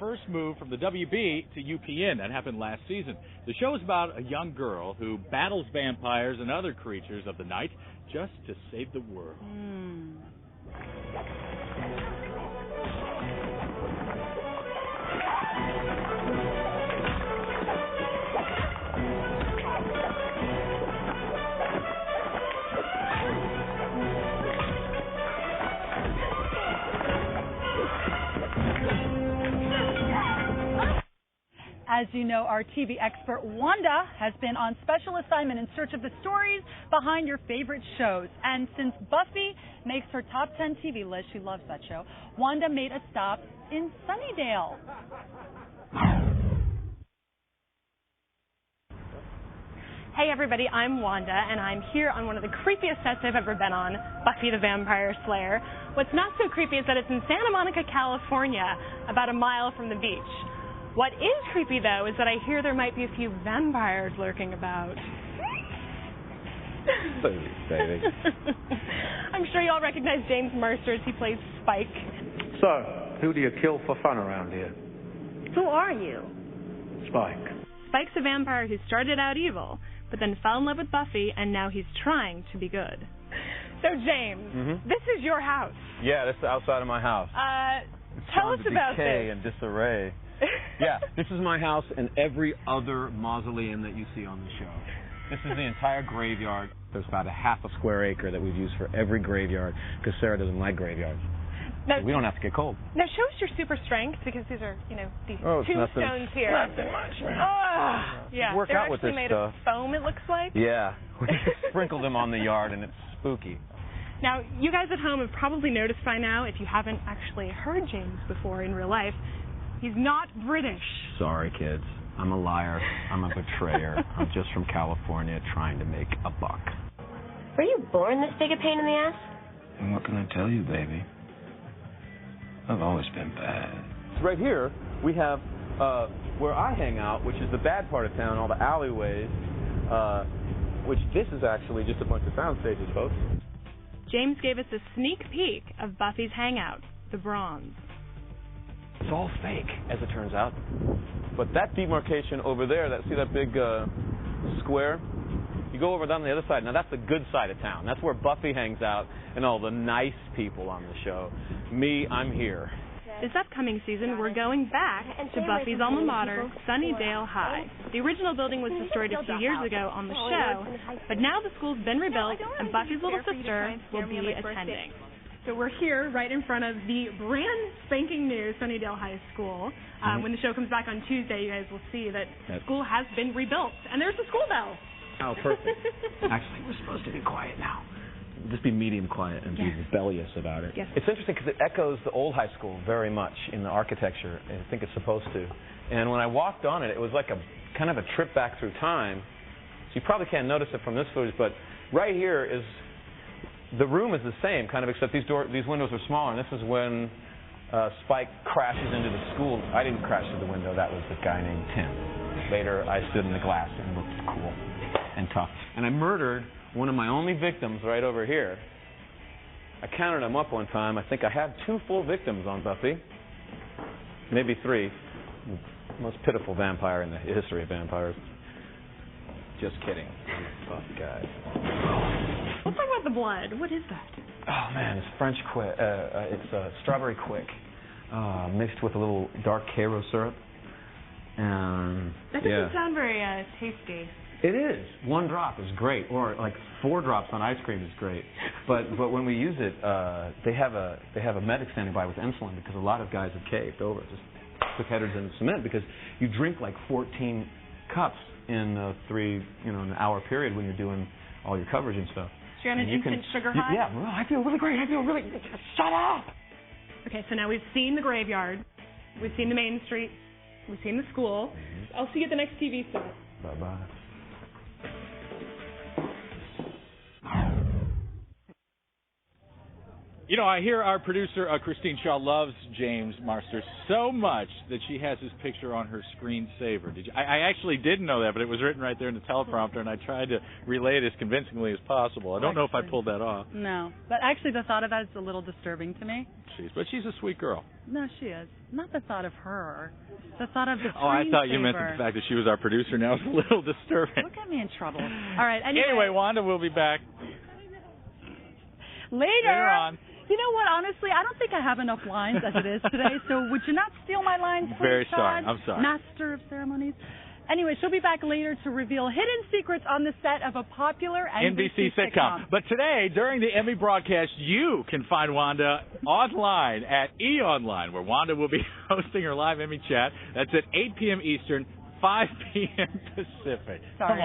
first move from the WB to UPN. That happened last season. The show is about a young girl who battles vampires and other creatures of the night just to save the world. As you know, our TV expert Wanda has been on special assignment in search of the stories behind your favorite shows. And since Buffy makes her top 10 TV list, she loves that show, Wanda made a stop in Sunnydale. Hey everybody, I'm Wanda, and I'm here on one of the creepiest sets I've ever been on, Buffy the Vampire Slayer. What's not so creepy is that it's in Santa Monica, California, about a mile from the beach. What is creepy, though, is that I hear there might be a few vampires lurking about. Baby. I'm sure you all recognize James Mercer as he plays Spike. So, who do you kill for fun around here? Who are you? Spike. Spike's a vampire who started out evil, but then fell in love with Buffy, and now he's trying to be good. So, James, this is your house. Yeah, this is the outside of my house. Tell us about decay this. and disarray. Yeah, this is my house and every other mausoleum that you see on the show. This is the entire graveyard. There's about a half a square acre that we've used for every graveyard because Sarah doesn't like graveyards. Now, we don't have to get cold. Now show us your super strength because these are, these tombstones here. Nothing much, man. Yeah, Work they're out with actually this made stuff. of foam, it looks like. Yeah, we just sprinkle them on the yard and it's spooky. Now, you guys at home have probably noticed by now, if you haven't actually heard James before in real life, he's not British. Sorry, kids. I'm a liar. I'm a betrayer. I'm just from California trying to make a buck. Were you born this big a pain in the ass? And what can I tell you, baby? I've always been bad. Right here, we have where I hang out, which is the bad part of town, all the alleyways, which this is actually just a bunch of sound stages, folks. James gave us a sneak peek of Buffy's hangout, the Bronze. It's all fake, as it turns out. But that demarcation over there, see that big square? You go over down the other side. Now, that's the good side of town. That's where Buffy hangs out and all the nice people on the show. Me, I'm here. This upcoming season, we're going back to Buffy's alma mater, Sunnydale High. The original building was destroyed a few years ago on the show, but now the school's been rebuilt, and Buffy's little sister will be attending. So we're here right in front of the brand spanking new Sunnydale High School. When the show comes back on Tuesday, you guys will see that the school has been rebuilt. And there's the school bell. Oh, perfect. Actually, we're supposed to be quiet now. Just be medium quiet and be rebellious about it. Yes. It's interesting because it echoes the old high school very much in the architecture. I think it's supposed to. And when I walked on it, it was like a kind of a trip back through time. So you probably can't notice it from this footage, but right here is the room is the same, kind of, except these windows are smaller. And this is when Spike crashes into the school. I didn't crash through the window. That was the guy named Tim. Later, I stood in the glass and looked cool and tough. And I murdered one of my only victims right over here. I counted them up one time. I think I had 2 full victims on Buffy. Maybe 3. The most pitiful vampire in the history of vampires. Just kidding. I'm a tough guy. Let's talk about the blood. What is that? Oh, man, it's French quick. It's strawberry quick mixed with a little dark Karo syrup. That doesn't sound very tasty. It is. 1 drop is great, or like 4 drops on ice cream is great. But when we use it, they have a medic standing by with insulin because a lot of guys have caved over. Just put headers in the cement because you drink like 14 cups in an hour period when you're doing all your coverage and stuff. So you're on an instant sugar high? Yeah, well, I feel really great. Shut up! Okay, so now we've seen the graveyard, we've seen the main street, we've seen the school. I'll see you at the next TV set. Bye-bye. You know, I hear our producer, Christine Shaw, loves James Marster so much that she has his picture on her screensaver. I actually didn't know that, but it was written right there in the teleprompter, and I tried to relay it as convincingly as possible. I don't know if I pulled that off. No, but actually the thought of that is a little disturbing to me. But she's a sweet girl. No, she is. Not the thought of her. The thought of the screensaver. Oh, I thought you meant the fact that she was our producer. Now it's a little disturbing. Don't get me in trouble. All right, anyway, Wanda will be back. Later on. You know what? Honestly, I don't think I have enough lines as it is today, so would you not steal my lines, please, Very sorry. Todd? I'm sorry. Master of ceremonies. Anyway, she'll be back later to reveal hidden secrets on the set of a popular NBC sitcom. But today, during the Emmy broadcast, you can find Wanda online at eOnline, where Wanda will be hosting her live Emmy chat. That's at 8 p.m. Eastern, 5 p.m. Pacific. Sorry. Come on.